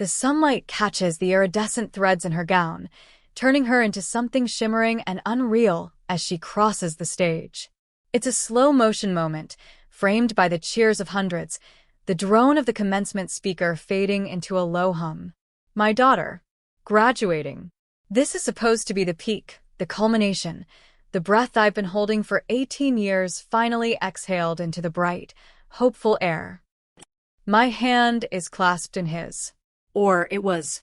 The sunlight catches the iridescent threads in her gown, turning her into something shimmering and unreal as she crosses the stage. It's a slow-motion moment, framed by the cheers of hundreds, the drone of the commencement speaker fading into a low hum. My daughter. Graduating. This is supposed to be the peak, the culmination. The breath I've been holding for 18 years finally exhaled into the bright, hopeful air. My hand is clasped in his. Or it was.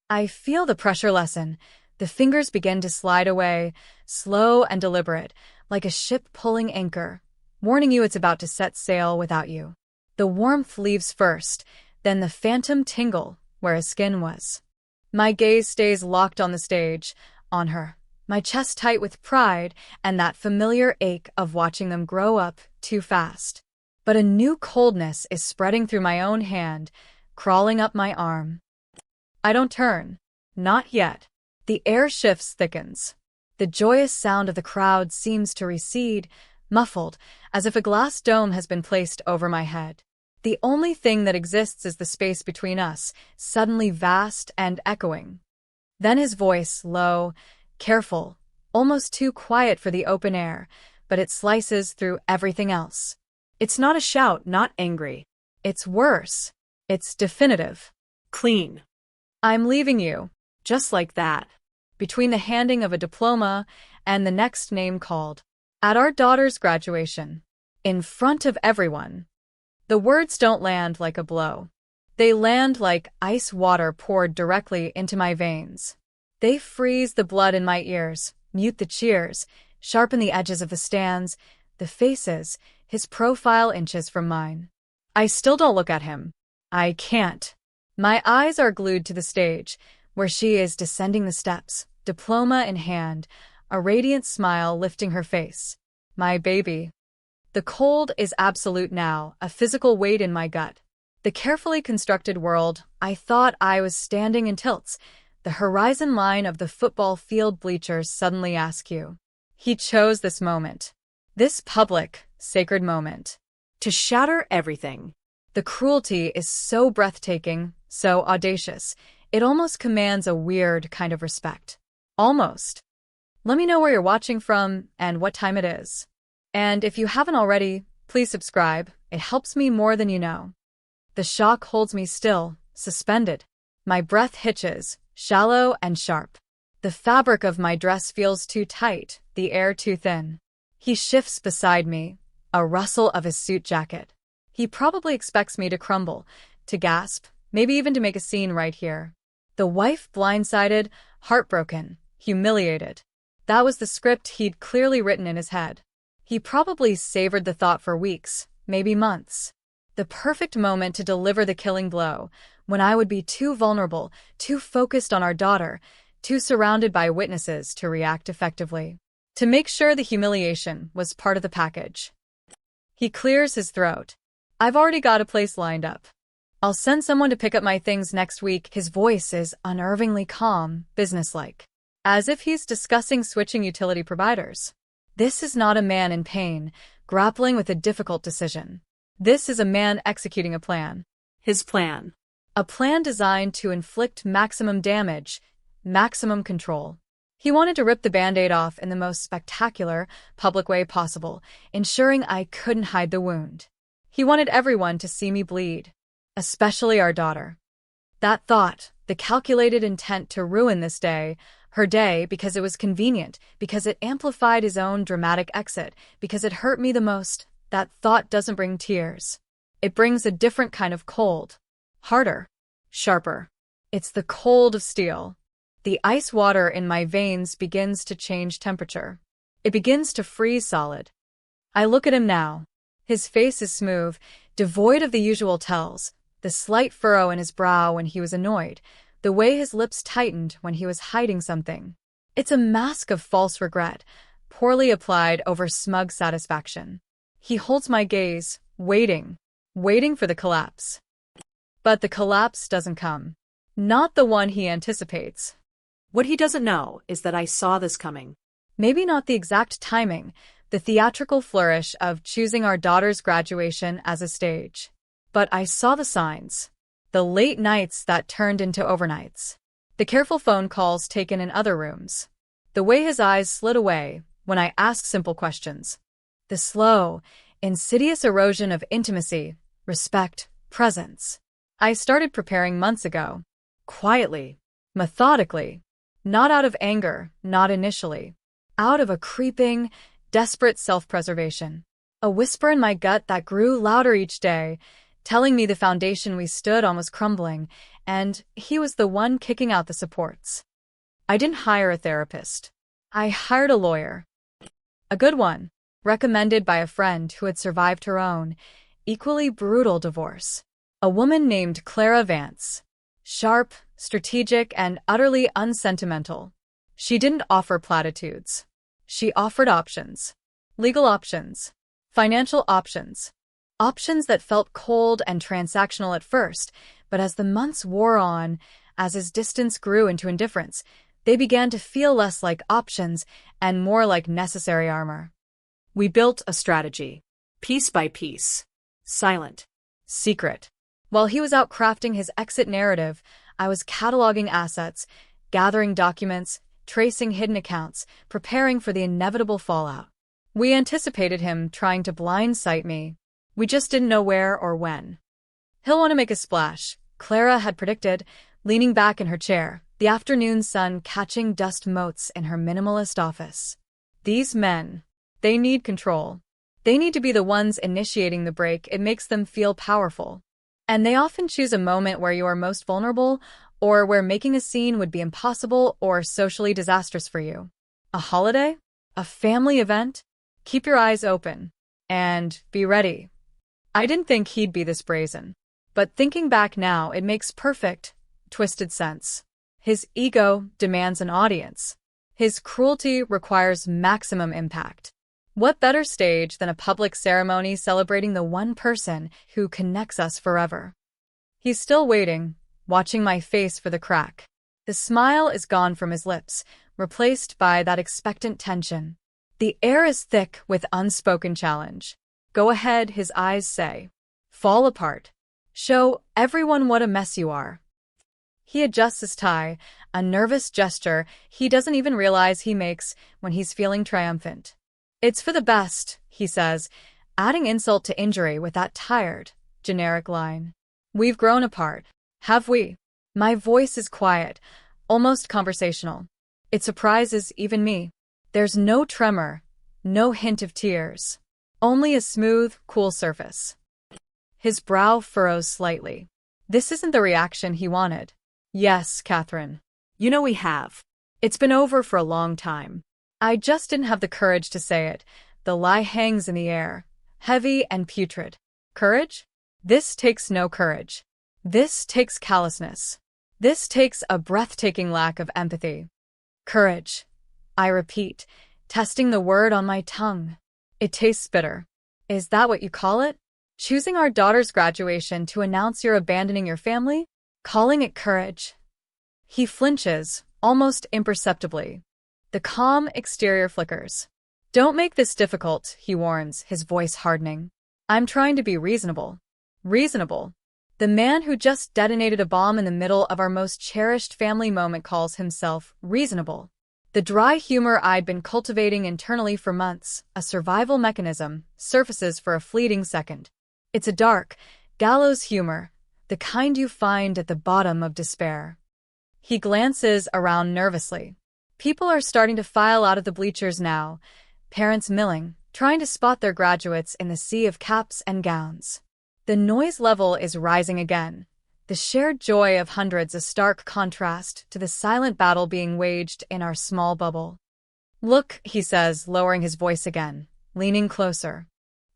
I feel the pressure lessen. The fingers begin to slide away, slow and deliberate, like a ship pulling anchor, warning you it's about to set sail without you. The warmth leaves first, then the phantom tingle where his skin was. My gaze stays locked on the stage, on her, my chest tight with pride and that familiar ache of watching them grow up too fast. But a new coldness is spreading through my own hand, crawling up my arm. I don't turn. Not yet. The air shifts, thickens. The joyous sound of the crowd seems to recede, muffled, as if a glass dome has been placed over my head. The only thing that exists is the space between us, suddenly vast and echoing. Then his voice, low, careful, almost too quiet for the open air, but it slices through everything else. It's not a shout, not angry. It's worse. It's definitive. Clean. I'm leaving you. Just like that. Between the handing of a diploma and the next name called. At our daughter's graduation. In front of everyone. The words don't land like a blow. They land like ice water poured directly into my veins. They freeze the blood in my ears, mute the cheers, sharpen the edges of the stands, the faces, his profile inches from mine. I still don't look at him. I can't. My eyes are glued to the stage, where she is descending the steps, diploma in hand, a radiant smile lifting her face. My baby. The cold is absolute now, a physical weight in my gut. The carefully constructed world I thought I was standing in tilts. The horizon line of the football field bleachers suddenly ask you. He chose this moment. This public, sacred moment. To shatter everything. The cruelty is so breathtaking, so audacious. It almost commands a weird kind of respect. Almost. Let me know where you're watching from and what time it is. And if you haven't already, please subscribe. It helps me more than you know. The shock holds me still, suspended. My breath hitches, shallow and sharp. The fabric of my dress feels too tight, the air too thin. He shifts beside me, a rustle of his suit jacket. He probably expects me to crumble, to gasp, maybe even to make a scene right here. The wife blindsided, heartbroken, humiliated. That was the script he'd clearly written in his head. He probably savored the thought for weeks, maybe months. The perfect moment to deliver the killing blow, when I would be too vulnerable, too focused on our daughter, too surrounded by witnesses to react effectively. To make sure the humiliation was part of the package. He clears his throat. I've already got a place lined up. I'll send someone to pick up my things next week. His voice is unnervingly calm, businesslike. As if he's discussing switching utility providers. This is not a man in pain, grappling with a difficult decision. This is a man executing a plan. His plan. A plan designed to inflict maximum damage, maximum control. He wanted to rip the Band-Aid off in the most spectacular, public way possible, ensuring I couldn't hide the wound. He wanted everyone to see me bleed. Especially our daughter. That thought, the calculated intent to ruin this day, her day, because it was convenient, because it amplified his own dramatic exit, because it hurt me the most, that thought doesn't bring tears. It brings a different kind of cold. Harder. Sharper. It's the cold of steel. The ice water in my veins begins to change temperature. It begins to freeze solid. I look at him now. His face is smooth, devoid of the usual tells, the slight furrow in his brow when he was annoyed, the way his lips tightened when he was hiding something. It's a mask of false regret, poorly applied over smug satisfaction. He holds my gaze, waiting for the collapse. But the collapse doesn't come. Not the one he anticipates. What he doesn't know is that I saw this coming. Maybe not the exact timing, the theatrical flourish of choosing our daughter's graduation as a stage. But I saw the signs. The late nights that turned into overnights. The careful phone calls taken in other rooms. The way his eyes slid away when I asked simple questions. The slow, insidious erosion of intimacy, respect, presence. I started preparing months ago. Quietly. Methodically. Not out of anger, not initially. Out of a creeping, desperate self-preservation. A whisper in my gut that grew louder each day, telling me the foundation we stood on was crumbling, and he was the one kicking out the supports. I didn't hire a therapist. I hired a lawyer. A good one, recommended by a friend who had survived her own, equally brutal divorce. A woman named Clara Vance. Sharp, strategic, and utterly unsentimental. She didn't offer platitudes. She offered options. Legal options. Financial options. Options that felt cold and transactional at first, but as the months wore on, as his distance grew into indifference, they began to feel less like options and more like necessary armor. We built a strategy. Piece by piece. Silent. Secret. While he was out crafting his exit narrative, I was cataloging assets, gathering documents, tracing hidden accounts, preparing for the inevitable fallout. We anticipated him trying to blindside me. We just didn't know where or when. He'll want to make a splash, Clara had predicted, leaning back in her chair, the afternoon sun catching dust motes in her minimalist office. These men, they need control. They need to be the ones initiating the break. It makes them feel powerful. And they often choose a moment where you are most vulnerable, or where making a scene would be impossible or socially disastrous for you. A holiday? A family event? Keep your eyes open. And be ready. I didn't think he'd be this brazen. But thinking back now, it makes perfect, twisted sense. His ego demands an audience. His cruelty requires maximum impact. What better stage than a public ceremony celebrating the one person who connects us forever? He's still waiting, watching my face for the crack. The smile is gone from his lips, replaced by that expectant tension. The air is thick with unspoken challenge. Go ahead, his eyes say. Fall apart. Show everyone what a mess you are. He adjusts his tie, a nervous gesture he doesn't even realize he makes when he's feeling triumphant. It's for the best, he says, adding insult to injury with that tired, generic line. We've grown apart, have we? My voice is quiet, almost conversational. It surprises even me. There's no tremor, no hint of tears. Only a smooth, cool surface. His brow furrows slightly. This isn't the reaction he wanted. Yes, Catherine. You know we have. It's been over for a long time. I just didn't have the courage to say it. The lie hangs in the air, heavy and putrid. Courage? This takes no courage. This takes callousness. This takes a breathtaking lack of empathy. Courage. I repeat, testing the word on my tongue. It tastes bitter. Is that what you call it? Choosing our daughter's graduation to announce you're abandoning your family? Calling it courage? He flinches, almost imperceptibly. The calm exterior flickers. Don't make this difficult, he warns, his voice hardening. I'm trying to be reasonable. Reasonable. The man who just detonated a bomb in the middle of our most cherished family moment calls himself reasonable. The dry humor I'd been cultivating internally for months, a survival mechanism, surfaces for a fleeting second. It's a dark, gallows humor, the kind you find at the bottom of despair. He glances around nervously. People are starting to file out of the bleachers now, parents milling, trying to spot their graduates in the sea of caps and gowns. The noise level is rising again. The shared joy of hundreds a stark contrast to the silent battle being waged in our small bubble. Look, he says, lowering his voice again, leaning closer.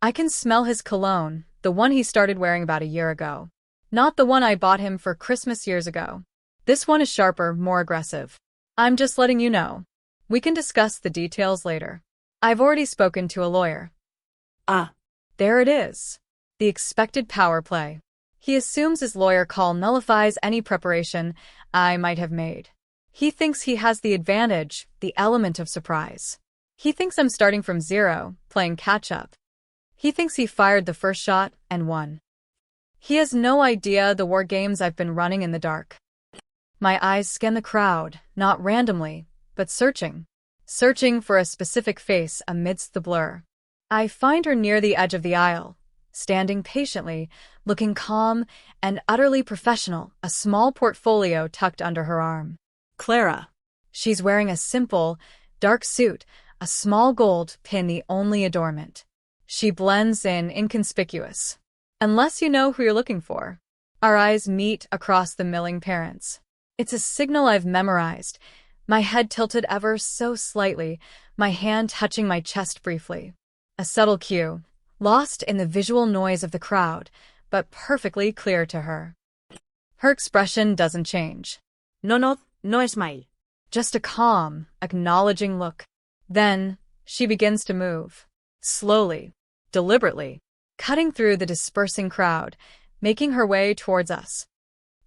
I can smell his cologne, the one he started wearing about a year ago. Not the one I bought him for Christmas years ago. This one is sharper, more aggressive. I'm just letting you know. We can discuss the details later. I've already spoken to a lawyer. Ah. There it is. The expected power play. He assumes his lawyer call nullifies any preparation I might have made. He thinks he has the advantage, the element of surprise. He thinks I'm starting from zero, playing catch-up. He thinks he fired the first shot and won. He has no idea the war games I've been running in the dark. My eyes scan the crowd, not randomly, but searching for a specific face amidst the blur. I find her near the edge of the aisle, standing patiently, looking calm and utterly professional, a small portfolio tucked under her arm. Clara. She's wearing a simple, dark suit, a small gold pin the only adornment. She blends in inconspicuous. Unless you know who you're looking for. Our eyes meet across the milling parents. It's a signal I've memorized, my head tilted ever so slightly, my hand touching my chest briefly. A subtle cue, lost in the visual noise of the crowd, but perfectly clear to her. Her expression doesn't change. No smile. Just a calm, acknowledging look. Then, she begins to move. Slowly, deliberately, cutting through the dispersing crowd, making her way towards us.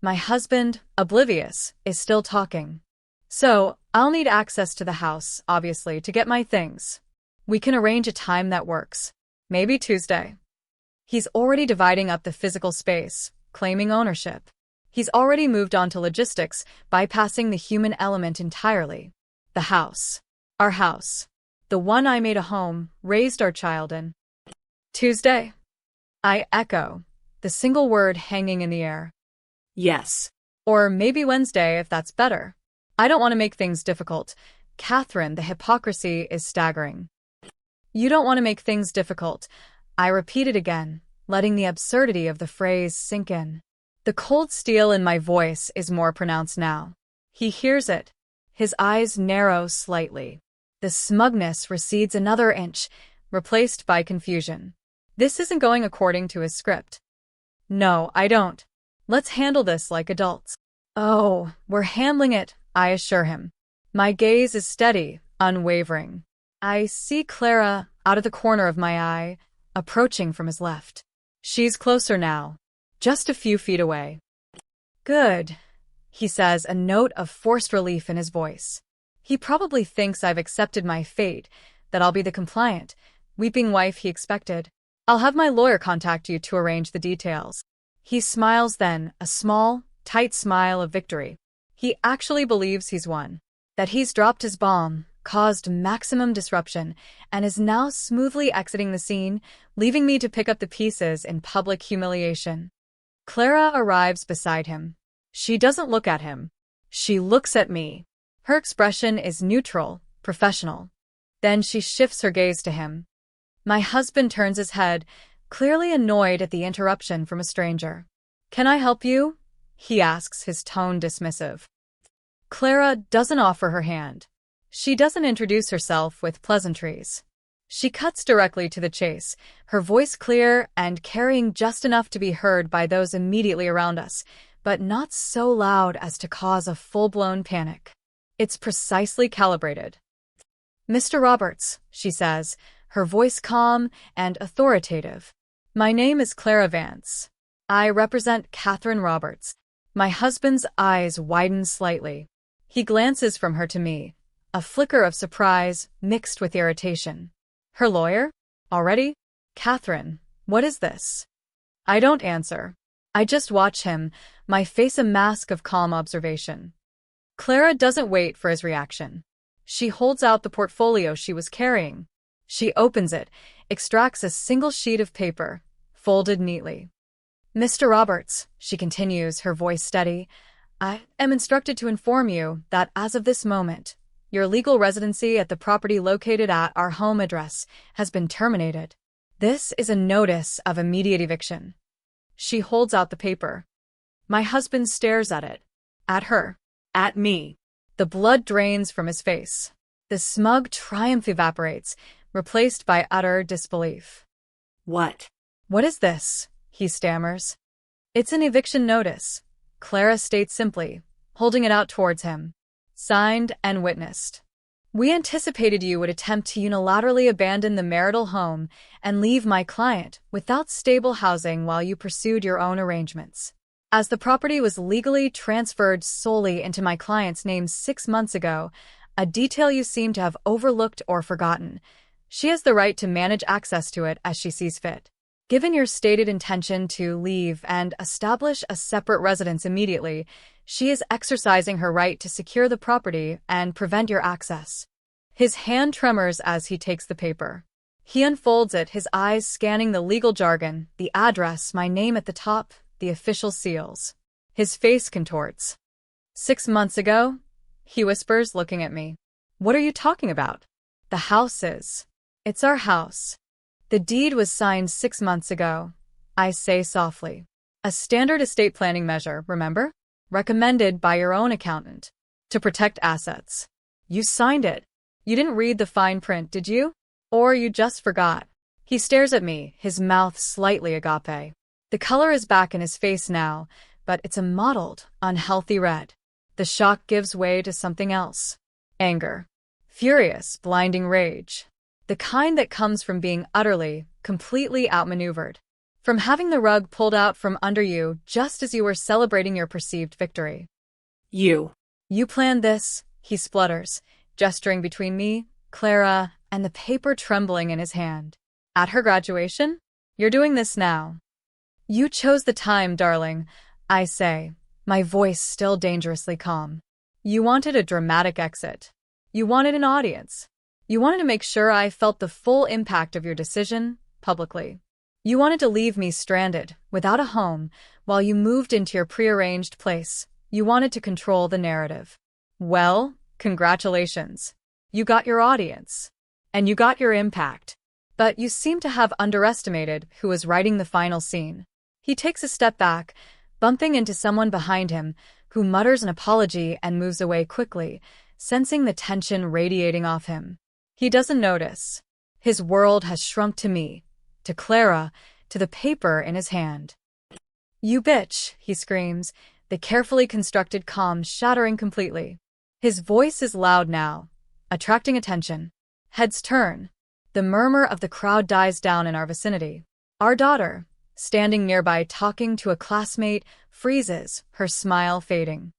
My husband, oblivious, is still talking. So, I'll need access to the house, obviously, to get my things. We can arrange a time that works. Maybe Tuesday. He's already dividing up the physical space, claiming ownership. He's already moved on to logistics, bypassing the human element entirely. The house. Our house. The one I made a home, raised our child in. Tuesday. I echo, the single word hanging in the air. Yes. Or maybe Wednesday, if that's better. I don't want to make things difficult. Catherine, the hypocrisy is staggering. You don't want to make things difficult. I repeat it again, letting the absurdity of the phrase sink in. The cold steel in my voice is more pronounced now. He hears it. His eyes narrow slightly. The smugness recedes another inch, replaced by confusion. This isn't going according to his script. No, I don't. Let's handle this like adults. Oh, we're handling it, I assure him. My gaze is steady, unwavering. I see Clara, out of the corner of my eye, approaching from his left. She's closer now, just a few feet away. Good, he says, a note of forced relief in his voice. He probably thinks I've accepted my fate, that I'll be the compliant, weeping wife he expected. I'll have my lawyer contact you to arrange the details. He smiles then, a small, tight smile of victory. He actually believes he's won, that he's dropped his bomb, caused maximum disruption, and is now smoothly exiting the scene, leaving me to pick up the pieces in public humiliation. Clara arrives beside him. She doesn't look at him. She looks at me. Her expression is neutral, professional. Then she shifts her gaze to him. My husband turns his head, clearly annoyed at the interruption from a stranger. Can I help you? He asks, his tone dismissive. Clara doesn't offer her hand. She doesn't introduce herself with pleasantries. She cuts directly to the chase, her voice clear and carrying just enough to be heard by those immediately around us, but not so loud as to cause a full-blown panic. It's precisely calibrated. Mr. Roberts, she says, her voice calm and authoritative. My name is Clara Vance. I represent Catherine Roberts. My husband's eyes widen slightly. He glances from her to me, a flicker of surprise mixed with irritation. Her lawyer? Already? Catherine, what is this? I don't answer. I just watch him, my face a mask of calm observation. Clara doesn't wait for his reaction. She holds out the portfolio she was carrying. She opens it, extracts a single sheet of paper, folded neatly. Mr. Roberts, she continues, her voice steady, I am instructed to inform you that as of this moment, your legal residency at the property located at our home address has been terminated. This is a notice of immediate eviction. She holds out the paper. My husband stares at it. At her. At me. The blood drains from his face. The smug triumph evaporates, replaced by utter disbelief. What? What is this? He stammers. It's an eviction notice, Clara states simply, holding it out towards him. Signed and witnessed. We anticipated you would attempt to unilaterally abandon the marital home and leave my client without stable housing while you pursued your own arrangements. As the property was legally transferred solely into my client's name 6 months ago, a detail you seem to have overlooked or forgotten. She has the right to manage access to it as she sees fit. Given your stated intention to leave and establish a separate residence immediately, she is exercising her right to secure the property and prevent your access. His hand tremors as he takes the paper. He unfolds it, his eyes scanning the legal jargon, the address, my name at the top, the official seals. His face contorts. 6 months ago? He whispers, looking at me. What are you talking about? The house is. It's our house. The deed was signed 6 months ago, I say softly. A standard estate planning measure, remember? Recommended by your own accountant. To protect assets. You signed it. You didn't read the fine print, did you? Or you just forgot? He stares at me, his mouth slightly agape. The color is back in his face now, but it's a mottled, unhealthy red. The shock gives way to something else. Anger. Furious, blinding rage. The kind that comes from being utterly, completely outmaneuvered. From having the rug pulled out from under you just as you were celebrating your perceived victory. You planned this, he splutters, gesturing between me, Clara, and the paper trembling in his hand. At her graduation? You're doing this now. You chose the time, darling, I say, my voice still dangerously calm. You wanted a dramatic exit. You wanted an audience. You wanted to make sure I felt the full impact of your decision, publicly. You wanted to leave me stranded, without a home, while you moved into your prearranged place. You wanted to control the narrative. Well, congratulations. You got your audience. And you got your impact. But you seem to have underestimated who was writing the final scene. He takes a step back, bumping into someone behind him, who mutters an apology and moves away quickly, sensing the tension radiating off him. He doesn't notice. His world has shrunk to me, to Clara, to the paper in his hand. You bitch, he screams, the carefully constructed calm shattering completely. His voice is loud now, attracting attention. Heads turn. The murmur of the crowd dies down in our vicinity. Our daughter, standing nearby talking to a classmate, freezes, her smile fading.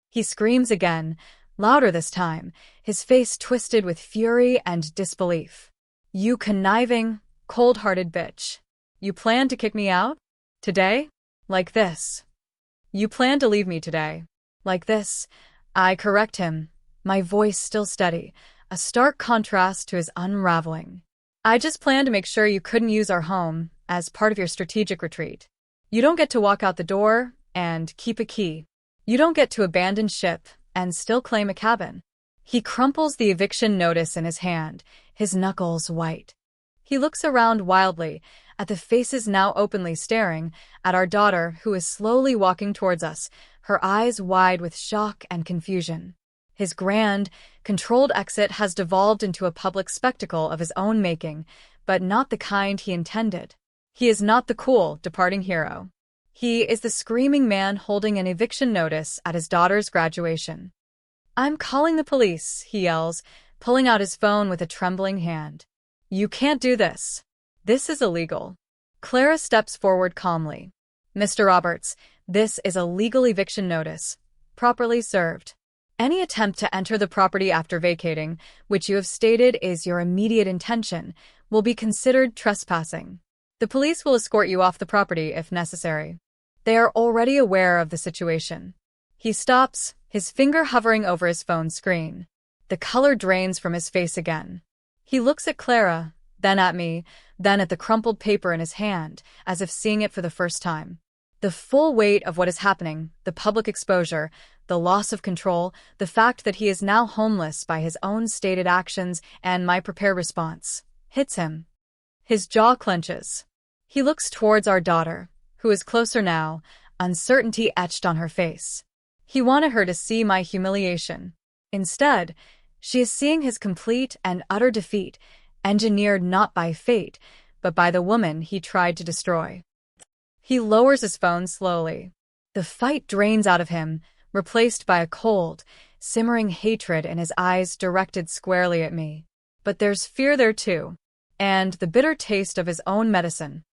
He screams again, louder this time, his face twisted with fury and disbelief. You conniving, cold-hearted bitch. You plan to kick me out? Today? Like this. You plan to leave me today. Like this. I correct him, my voice still steady, a stark contrast to his unraveling. I just planned to make sure you couldn't use our home as part of your strategic retreat. You don't get to walk out the door and keep a key. You don't get to abandon ship and still claim a cabin. He crumples the eviction notice in his hand, his knuckles white. He looks around wildly, at the faces now openly staring, at our daughter who is slowly walking towards us, her eyes wide with shock and confusion. His grand, controlled exit has devolved into a public spectacle of his own making, but not the kind he intended. He is not the cool, departing hero. He is the screaming man holding an eviction notice at his daughter's graduation. I'm calling the police, he yells, pulling out his phone with a trembling hand. You can't do this. This is illegal. Clara steps forward calmly. Mr. Roberts, this is a legal eviction notice, properly served. Any attempt to enter the property after vacating, which you have stated is your immediate intention, will be considered trespassing. The police will escort you off the property if necessary. They are already aware of the situation. He stops, his finger hovering over his phone screen. The color drains from his face again. He looks at Clara, then at me, then at the crumpled paper in his hand, as if seeing it for the first time. The full weight of what is happening, the public exposure, the loss of control, the fact that he is now homeless by his own stated actions and my prepared response, hits him. His jaw clenches. He looks towards our daughter, who is closer now, uncertainty etched on her face. He wanted her to see my humiliation. Instead, she is seeing his complete and utter defeat, engineered not by fate, but by the woman he tried to destroy. He lowers his phone slowly. The fight drains out of him, replaced by a cold, simmering hatred in his eyes directed squarely at me. But there's fear there too, and the bitter taste of his own medicine.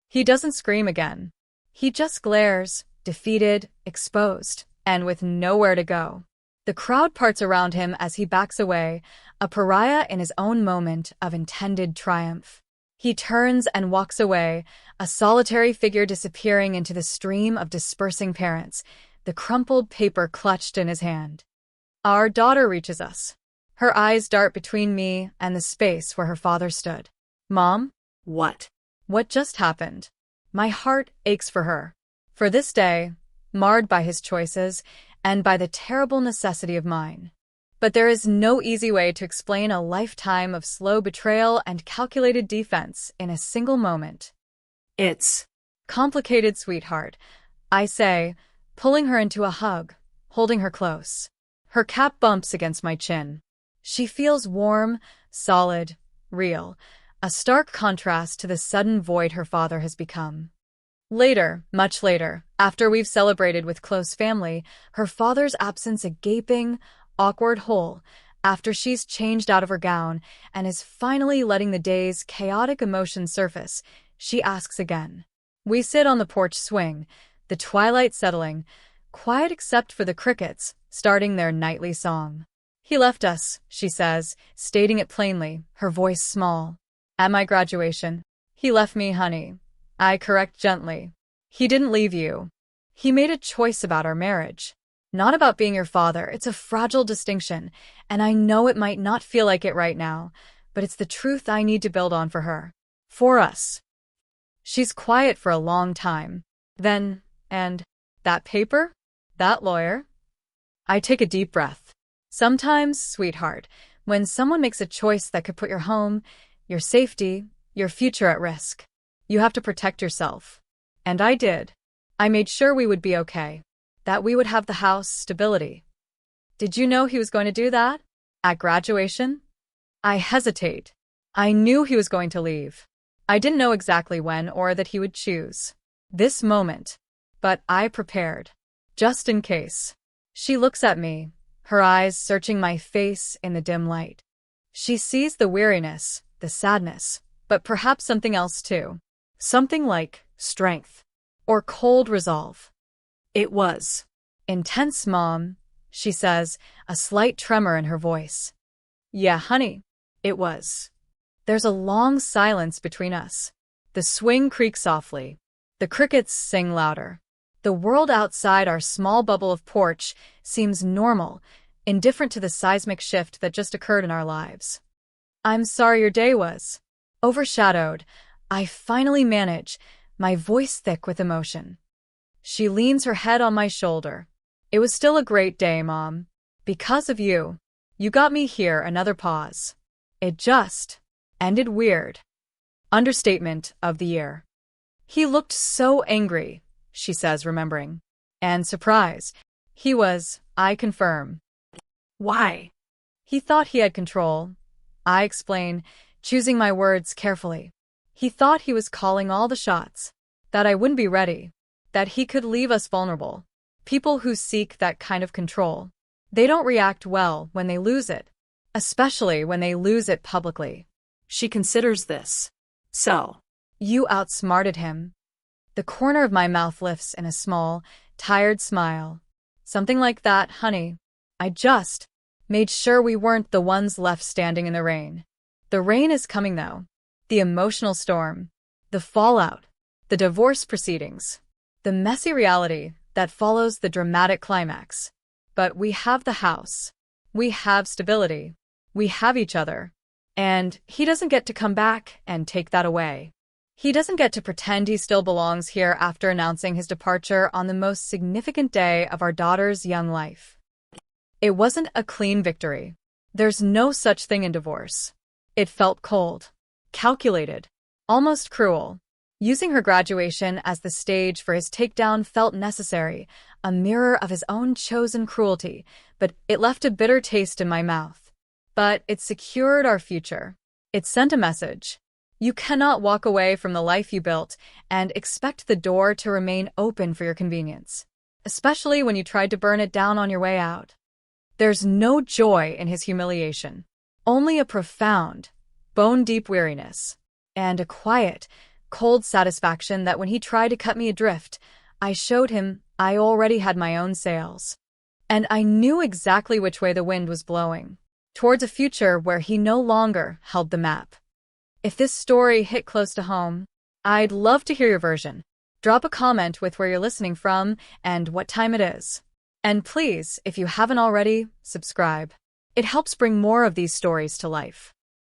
He doesn't scream again. He just glares, defeated, exposed, and with nowhere to go. The crowd parts around him as he backs away, a pariah in his own moment of intended triumph. He turns and walks away, a solitary figure disappearing into the stream of dispersing parents, the crumpled paper clutched in his hand. Our daughter reaches us. Her eyes dart between me and the space where her father stood. Mom? What? What just happened? My heart aches for her. For this day, marred by his choices and by the terrible necessity of mine. But there is no easy way to explain a lifetime of slow betrayal and calculated defense in a single moment. It's complicated, sweetheart, I say, pulling her into a hug, holding her close. Her cap bumps against my chin. She feels warm, solid, real, a stark contrast to the sudden void her father has become. Later, much later, after we've celebrated with close family, her father's absence a gaping, awkward hole, after she's changed out of her gown and is finally letting the day's chaotic emotions surface, she asks again. We sit on the porch swing, the twilight settling, quiet except for the crickets, starting their nightly song. He left us, she says, stating it plainly, her voice small. At my graduation. He left me, honey. I correct gently. He didn't leave you. He made a choice about our marriage. Not about being your father. It's a fragile distinction, and I know it might not feel like it right now, but it's the truth I need to build on for her. For us. She's quiet for a long time. Then, and that paper? That lawyer? I take a deep breath. Sometimes, sweetheart, when someone makes a choice that could put your home, your safety, your future at risk, you have to protect yourself. And I did. I made sure we would be okay. That we would have the house, stability. Did you know he was going to do that? At graduation? I hesitate. I knew he was going to leave. I didn't know exactly when or that he would choose this moment. But I prepared. Just in case. She looks at me, her eyes searching my face in the dim light. She sees the weariness, the sadness, but perhaps something else too. Something like strength. Or cold resolve. It was intense, Mom, she says, a slight tremor in her voice. Yeah, honey, it was. There's a long silence between us. The swing creaks softly. The crickets sing louder. The world outside our small bubble of porch seems normal, indifferent to the seismic shift that just occurred in our lives. I'm sorry your day was overshadowed. I finally manage, my voice thick with emotion. She leans her head on my shoulder. It was still a great day, Mom. Because of you. You got me here. Another pause. It just ended weird. Understatement of the year. He looked so angry, she says, remembering. And surprised. He was, I confirm. why? He thought he had control. I explain, choosing my words carefully. He thought he was calling all the shots. That I wouldn't be ready. That he could leave us vulnerable. People who seek that kind of control. They don't react well when they lose it. Especially when they lose it publicly. She considers this. So, You outsmarted him. The corner of my mouth lifts in a small, tired smile. Something like that, honey. I just made sure we weren't the ones left standing in the rain. The rain is coming, though. The emotional storm. The fallout. The divorce proceedings. The messy reality that follows the dramatic climax. But we have the house. We have stability. We have each other. And he doesn't get to come back and take that away. He doesn't get to pretend he still belongs here after announcing his departure on the most significant day of our daughter's young life. It wasn't a clean victory. There's no such thing in divorce. It felt cold, calculated, almost cruel. Using her graduation as the stage for his takedown felt necessary, a mirror of his own chosen cruelty, but it left a bitter taste in my mouth. But it secured our future. It sent a message. You cannot walk away from the life you built and expect the door to remain open for your convenience, especially when you tried to burn it down on your way out. There's no joy in his humiliation, only a profound, bone-deep weariness, and a quiet, cold satisfaction that when he tried to cut me adrift, I showed him I already had my own sails. And I knew exactly which way the wind was blowing, towards a future where he no longer held the map. If this story hit close to home, I'd love to hear your version. Drop a comment with where you're listening from and what time it is. And please, if you haven't already, subscribe. It helps bring more of these stories to life.